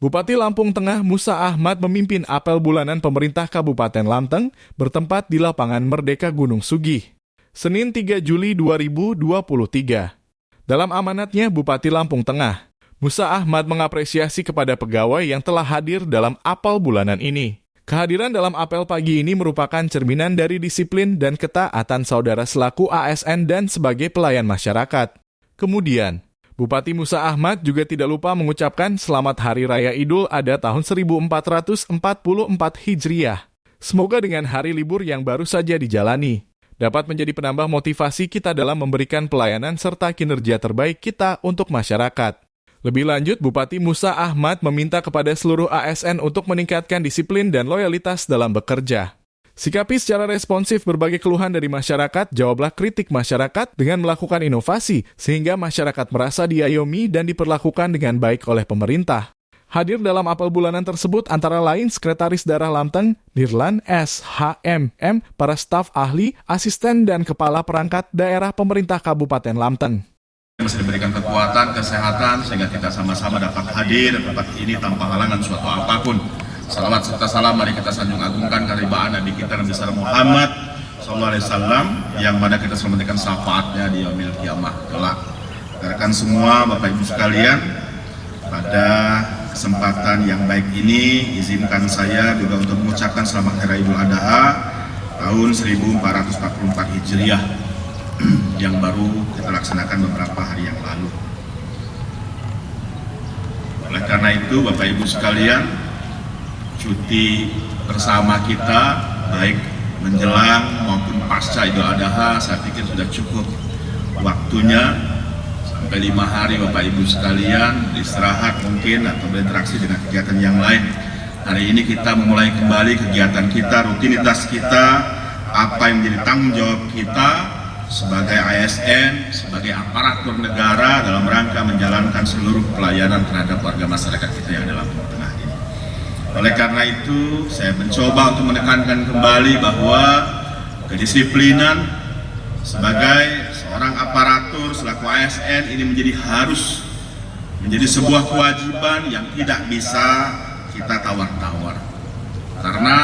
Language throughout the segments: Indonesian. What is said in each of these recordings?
Bupati Lampung Tengah Musa Ahmad memimpin apel bulanan pemerintah Kabupaten Lanteng bertempat di lapangan Merdeka Gunung Sugih, Senin 3 Juli 2023. Dalam amanatnya Bupati Lampung Tengah, Musa Ahmad mengapresiasi kepada pegawai yang telah hadir dalam apel bulanan ini. Kehadiran dalam apel pagi ini merupakan cerminan dari disiplin dan ketaatan saudara selaku ASN dan sebagai pelayan masyarakat. Kemudian, Bupati Musa Ahmad juga tidak lupa mengucapkan Selamat Hari Raya Idul Adha tahun 1444 Hijriah. Semoga dengan hari libur yang baru saja dijalani, dapat menjadi penambah motivasi kita dalam memberikan pelayanan serta kinerja terbaik kita untuk masyarakat. Lebih lanjut, Bupati Musa Ahmad meminta kepada seluruh ASN untuk meningkatkan disiplin dan loyalitas dalam bekerja. Sikapi secara responsif berbagai keluhan dari masyarakat, jawablah kritik masyarakat dengan melakukan inovasi, sehingga masyarakat merasa diayomi dan diperlakukan dengan baik oleh pemerintah. Hadir dalam apel bulanan tersebut antara lain Sekretaris Daerah Lanteng, Dirlan SHMM, para staf ahli, asisten dan kepala perangkat daerah pemerintah Kabupaten Lanteng. Mesti diberikan kekuatan, kesehatan, sehingga kita sama-sama dapat hadir di tempat ini tanpa halangan suatu apapun. Salawat serta salam mari kita sanjung agungkan karibaan Nabi kita Nabi besar Muhammad sallallahu alaihi wasallam yang mana kita selamatkan syafaatnya di yaumil kiamah kelak. Rekan semua Bapak Ibu sekalian, pada kesempatan yang baik ini izinkan saya juga untuk mengucapkan Selamat Hari Idul Adha tahun 1444 Hijriah yang baru kita laksanakan beberapa hari yang lalu. Oleh karena itu Bapak Ibu sekalian, cuti bersama kita baik menjelang maupun pasca Idul Adha saya pikir sudah cukup waktunya, sampai 5 hari Bapak Ibu sekalian istirahat mungkin atau berinteraksi dengan kegiatan yang lain. Hari ini kita memulai kembali kegiatan kita, rutinitas kita, apa yang menjadi tanggung jawab kita sebagai ASN, sebagai aparatur negara dalam rangka menjalankan seluruh pelayanan terhadap warga masyarakat kita yang ada Lampung Tengah ini. Oleh karena itu, saya mencoba untuk menekankan kembali bahwa kedisiplinan sebagai seorang aparatur selaku ASN ini menjadi sebuah kewajiban yang tidak bisa kita tawar-tawar. Karena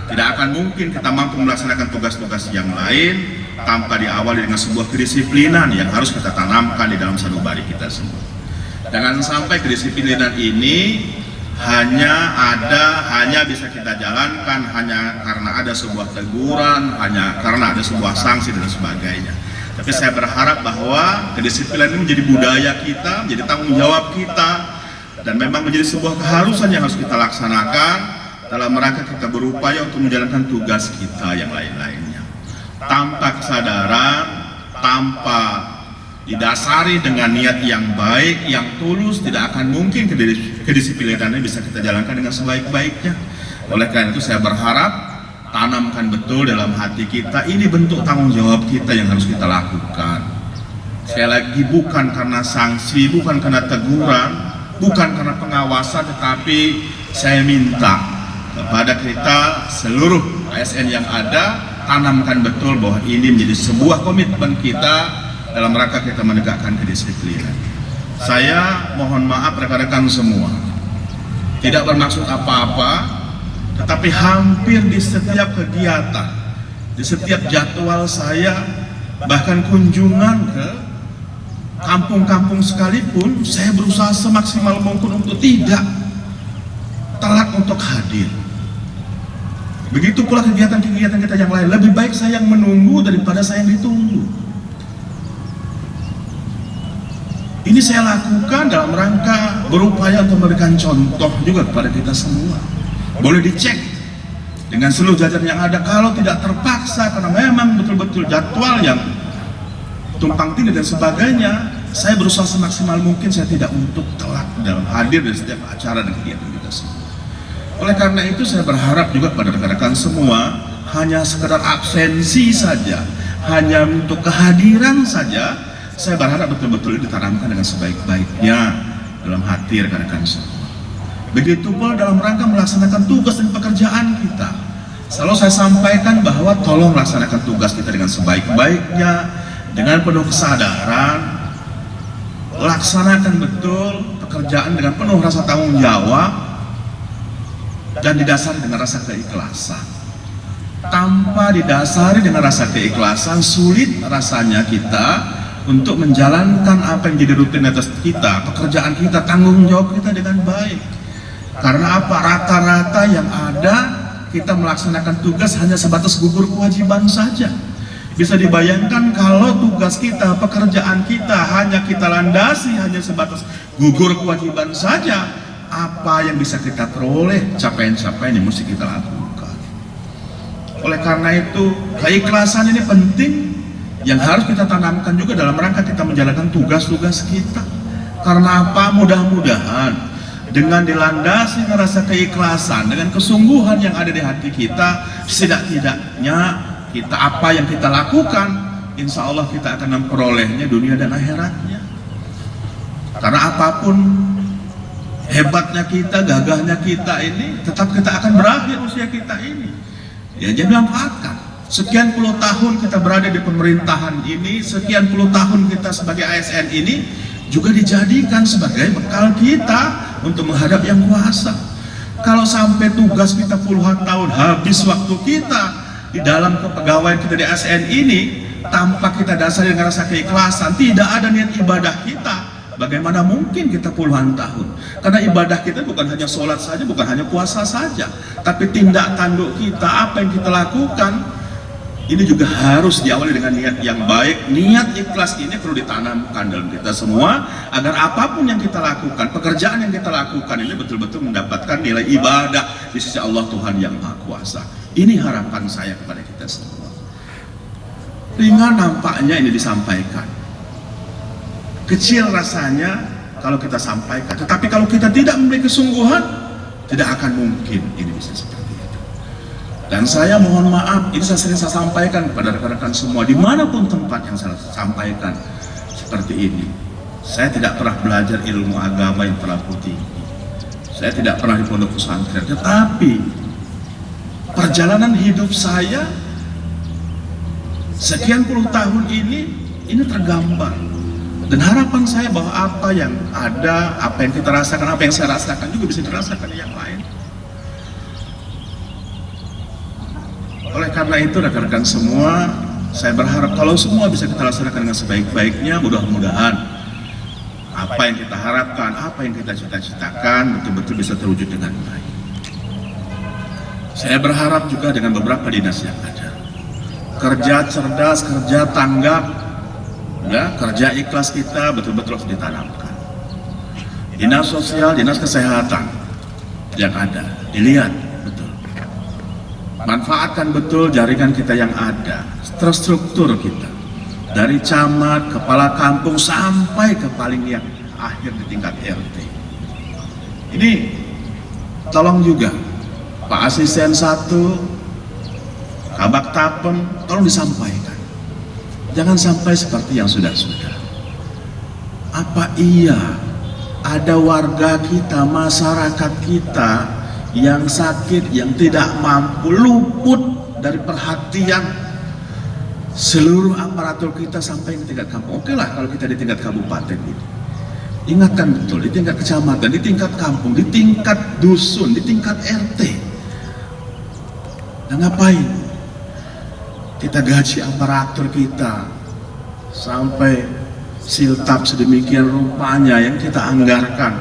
tidak akan mungkin kita mampu melaksanakan tugas-tugas yang lain tanpa diawali dengan sebuah kedisiplinan yang harus kita tanamkan di dalam sanubari kita semua. Jangan sampai kedisiplinan ini hanya bisa kita jalankan hanya karena ada sebuah teguran, hanya karena ada sebuah sanksi dan sebagainya. Tapi saya berharap bahwa kedisiplinan ini menjadi budaya kita, menjadi tanggung jawab kita, dan memang menjadi sebuah keharusan yang harus kita laksanakan dalam rangka kita berupaya untuk menjalankan tugas kita yang lain-lainnya. Tanpa kesadaran, tanpa didasari dengan niat yang baik, yang tulus, tidak akan mungkin kedisiplinannya bisa kita jalankan dengan sebaik-baiknya. Oleh karena itu saya berharap tanamkan betul dalam hati kita, ini bentuk tanggung jawab kita yang harus kita lakukan. Sekali lagi, bukan karena sanksi, bukan karena teguran, bukan karena pengawasan, tetapi saya minta kepada kita seluruh ASN yang ada, tanamkan betul bahwa ini menjadi sebuah komitmen kita dalam rangka kita menegakkan kedisiplinan. Saya mohon maaf rekan-rekan semua, tidak bermaksud apa-apa, tetapi hampir di setiap kegiatan, di setiap jadwal saya, bahkan kunjungan ke kampung-kampung sekalipun, saya berusaha semaksimal mungkin untuk tidak telat untuk hadir. Begitu pula kegiatan-kegiatan kita yang lain, lebih baik saya yang menunggu daripada saya yang ditunggu. Ini saya lakukan dalam rangka berupaya untuk memberikan contoh juga kepada kita semua. Boleh dicek dengan seluruh jajaran yang ada, kalau tidak terpaksa karena memang betul-betul jadwal yang tumpang tindih dan sebagainya, saya berusaha semaksimal mungkin saya tidak untuk telat dalam hadir di setiap acara dan kegiatan kita semua. Oleh karena itu saya berharap juga kepada rekan-rekan semua, hanya sekedar absensi saja, hanya untuk kehadiran saja, saya berharap betul-betul ditanamkan dengan sebaik-baiknya dalam hati rekan-rekan semua. Begitu pula dalam rangka melaksanakan tugas dan pekerjaan kita. Selalu saya sampaikan bahwa tolong laksanakan tugas kita dengan sebaik-baiknya, dengan penuh kesadaran, laksanakan betul pekerjaan dengan penuh rasa tanggung jawab, dan didasari dengan rasa keikhlasan. Tanpa didasari dengan rasa keikhlasan, sulit rasanya kita untuk menjalankan apa yang jadi rutinitas kita, pekerjaan kita, tanggung jawab kita dengan baik. Karena apa? Rata-rata yang ada kita melaksanakan tugas hanya sebatas gugur kewajiban saja. Bisa dibayangkan kalau tugas kita, pekerjaan kita hanya kita landasi hanya sebatas gugur kewajiban saja, apa yang bisa kita peroleh, capaian-capaian yang mesti kita lakukan. Oleh karena itu, keikhlasan ini penting yang harus kita tanamkan juga dalam rangka kita menjalankan tugas-tugas kita. Karena apa? Mudah-mudahan dengan dilandasi rasa keikhlasan, dengan kesungguhan yang ada di hati kita, setidak-tidaknya kita apa yang kita lakukan, insya Allah kita akan memperolehnya dunia dan akhiratnya. Karena apapun hebatnya kita, gagahnya kita ini, tetap kita akan berakhir usia kita ini. Ya, jadi manfaatkan. Sekian puluh tahun kita berada di pemerintahan ini, sekian puluh tahun kita sebagai ASN ini juga dijadikan sebagai bekal kita untuk menghadap yang kuasa. Kalau sampai tugas kita puluhan tahun, habis waktu kita di dalam kepegawaian kita di ASN ini tanpa kita dasari dengan rasa keikhlasan, tidak ada niat ibadah kita, bagaimana mungkin kita puluhan tahun? Karena ibadah kita bukan hanya sholat saja, bukan hanya puasa saja, tapi tindak tanduk kita, apa yang kita lakukan ini juga harus diawali dengan niat yang baik. Niat ikhlas ini perlu ditanamkan dalam kita semua, agar apapun yang kita lakukan, pekerjaan yang kita lakukan ini betul-betul mendapatkan nilai ibadah di sisi Allah Tuhan yang Maha Kuasa. Ini harapan saya kepada kita semua. Ringan nampaknya ini disampaikan, kecil rasanya kalau kita sampaikan, tetapi kalau kita tidak memiliki kesungguhan, tidak akan mungkin ini bisa seperti itu. Dan saya mohon maaf, ini saya sering sampaikan kepada rekan-rekan semua, dimanapun tempat yang saya sampaikan seperti ini. Saya tidak pernah belajar ilmu agama yang terlalu tinggi, saya tidak pernah di pondok pesantren, tetapi perjalanan hidup saya sekian puluh tahun ini tergambar. Dan harapan saya bahwa apa yang ada, apa yang kita rasakan, apa yang saya rasakan juga bisa dirasakan yang lain. Oleh karena itu rekan-rekan semua, saya berharap kalau semua bisa kita laksanakan dengan sebaik-baiknya, mudah-mudahan apa yang kita harapkan, apa yang kita cita-citakan betul-betul bisa terwujud dengan baik. Saya berharap juga dengan beberapa dinas yang ada, kerja cerdas, kerja tanggap, ya, kerja ikhlas kita betul-betul harus ditanamkan. Dinas sosial, dinas kesehatan yang ada, dilihat betul, manfaatkan betul jaringan kita yang ada, terstruktur kita dari camat, kepala kampung sampai ke paling yang akhir di tingkat RT. Ini tolong juga Pak Asisten 1, Kabak Tapem, tolong disampaikan. Jangan sampai seperti yang sudah-sudah. Apa iya ada warga kita, masyarakat kita yang sakit, yang tidak mampu, luput dari perhatian seluruh aparatur kita sampai ke tingkat kampung? Oke lah kalau kita di tingkat kabupaten ini, ingatkan betul, di tingkat kecamatan, di tingkat kampung, di tingkat dusun, di tingkat RT. Dan ngapain kita gaji aparatur kita sampai siltap sedemikian rupanya yang kita anggarkan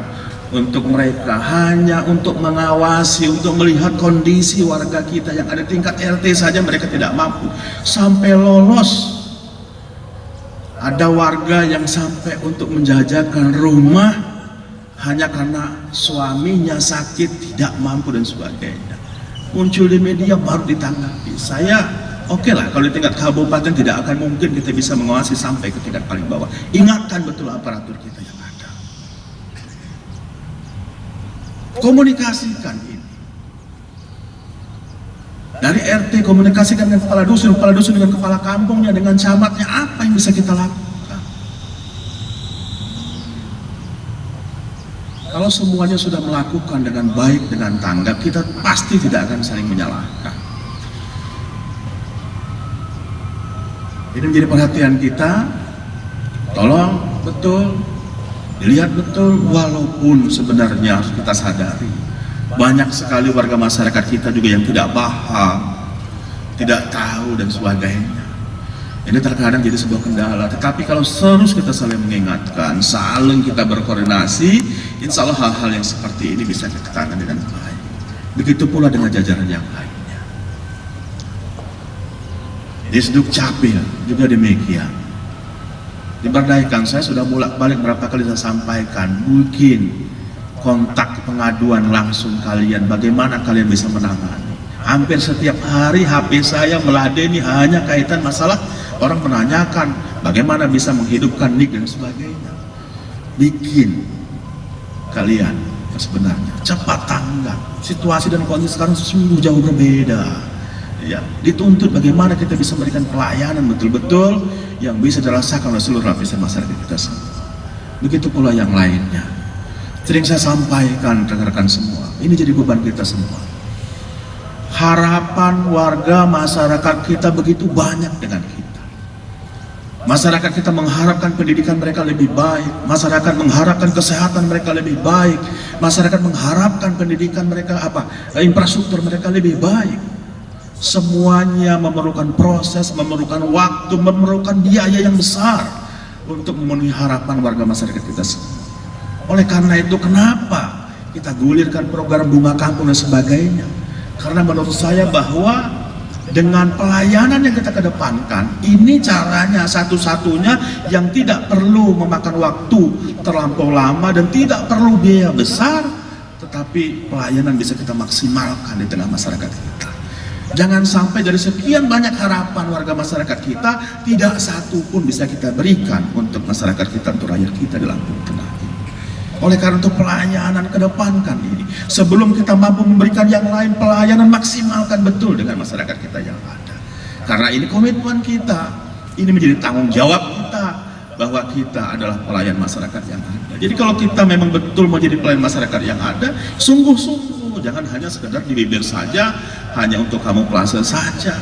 untuk mereka hanya untuk mengawasi, untuk melihat kondisi warga kita yang ada tingkat RT saja mereka tidak mampu. Sampai lolos ada warga yang sampai untuk menjajakan rumah hanya karena suaminya sakit, tidak mampu dan sebagainya. Muncul di media baru ditanggapi. Saya oke lah kalau di tingkat kabupaten tidak akan mungkin kita bisa mengawasi sampai ke tingkat paling bawah. Ingatkan betul aparatur kita yang ada. Komunikasikan ini. Dari RT komunikasikan dengan kepala dusun dengan kepala kampungnya, dengan camatnya, apa yang bisa kita lakukan. Kalau semuanya sudah melakukan dengan baik, dengan tanggap, kita pasti tidak akan saling menyalahkan. Ini menjadi perhatian kita. Tolong betul dilihat betul, walaupun sebenarnya harus kita sadari Banyak sekali warga masyarakat kita juga yang tidak paham, tidak tahu dan sebagainya. Ini terkadang jadi sebuah kendala. Tetapi kalau terus kita saling mengingatkan, saling kita berkoordinasi, insya Allah hal-hal yang seperti ini bisa kita tangani dengan baik. Begitu pula dengan jajaran yang lainnya. Di Sduk Capil juga demikian. Di Berdaikan saya sudah bolak-balik berapa kali saya sampaikan, mungkin kontak pengaduan langsung kalian, bagaimana kalian bisa menangani. Hampir setiap hari HP saya meladeni hanya kaitan masalah orang menanyakan bagaimana bisa menghidupkan NIK dan sebagainya. Bikin kalian sebenarnya cepat tanggap. Situasi dan kondisi sekarang sungguh jauh berbeda. Ya, dituntut bagaimana kita bisa memberikan pelayanan betul-betul yang bisa dirasakan oleh seluruh lapisan masyarakat kita semua. Begitu pula yang lainnya. Sering saya sampaikan rekan-rekan semua, ini jadi beban kita semua. Harapan warga masyarakat kita begitu banyak dengan kita. Masyarakat kita mengharapkan pendidikan mereka lebih baik, masyarakat mengharapkan kesehatan mereka lebih baik, masyarakat mengharapkan pendidikan mereka infrastruktur mereka lebih baik. Semuanya memerlukan proses, memerlukan waktu, memerlukan biaya yang besar untuk memenuhi harapan warga masyarakat kita semua. Oleh karena itu, kenapa kita gulirkan program bunga kampung dan sebagainya? Karena menurut saya bahwa dengan pelayanan yang kita kedepankan, ini caranya satu-satunya yang tidak perlu memakan waktu terlampau lama dan tidak perlu biaya besar, tetapi pelayanan bisa kita maksimalkan di tengah masyarakat kita. Jangan sampai dari sekian banyak harapan warga masyarakat kita, tidak satu pun bisa kita berikan untuk masyarakat kita, untuk rakyat kita di Lampung Tengah. Oleh karena itu pelayanan kedepankan ini. Sebelum kita mampu memberikan yang lain, pelayanan maksimalkan betul dengan masyarakat kita yang ada. Karena ini komitmen kita, ini menjadi tanggung jawab kita bahwa kita adalah pelayan masyarakat yang ada. Jadi kalau kita memang betul mau jadi pelayan masyarakat yang ada, sungguh-sungguh, jangan hanya sekedar di bibir saja, hanya untuk kamuflase saja.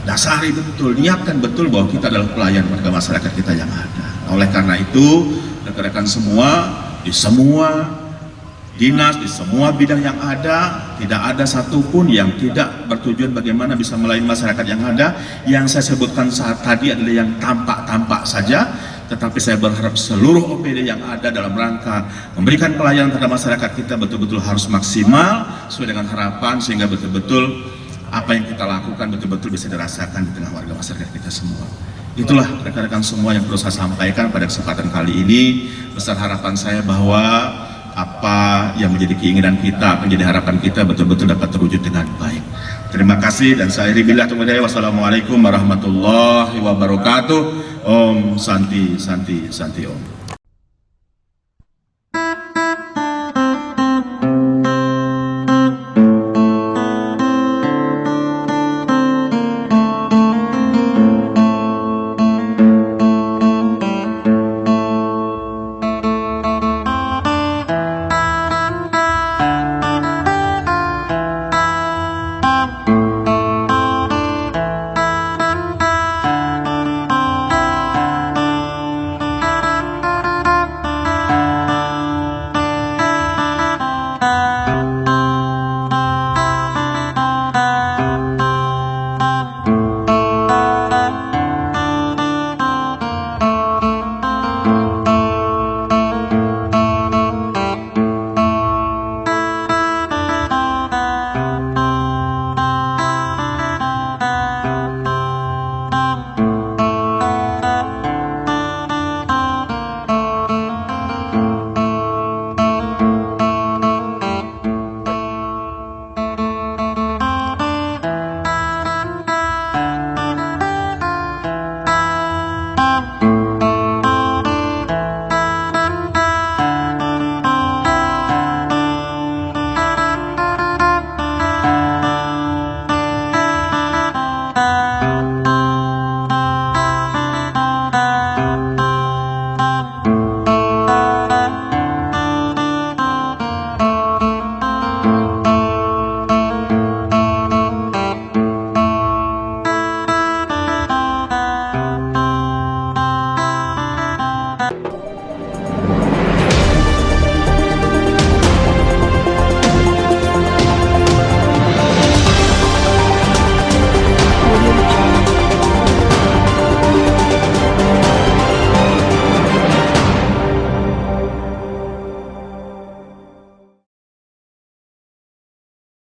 Dasari betul, niatkan betul bahwa kita adalah pelayan warga masyarakat kita yang ada. Oleh karena itu, rekan-rekan semua, di semua dinas, di semua bidang yang ada, tidak ada satupun yang tidak bertujuan bagaimana bisa melayani masyarakat yang ada. Yang saya sebutkan saat tadi adalah yang tampak-tampak saja, tetapi saya berharap seluruh OPD yang ada dalam rangka memberikan pelayanan terhadap masyarakat kita betul-betul harus maksimal sesuai dengan harapan, sehingga betul-betul apa yang kita lakukan betul-betul bisa dirasakan di tengah warga masyarakat kita semua. Itulah rekan-rekan semua yang perlu saya sampaikan pada kesempatan kali ini. Besar harapan saya bahwa apa yang menjadi keinginan kita, menjadi harapan kita betul-betul dapat terwujud dengan baik. Terima kasih dan saya billahi taufiq. Wassalamualaikum warahmatullahi wabarakatuh. Om Santi Santi Santi Om.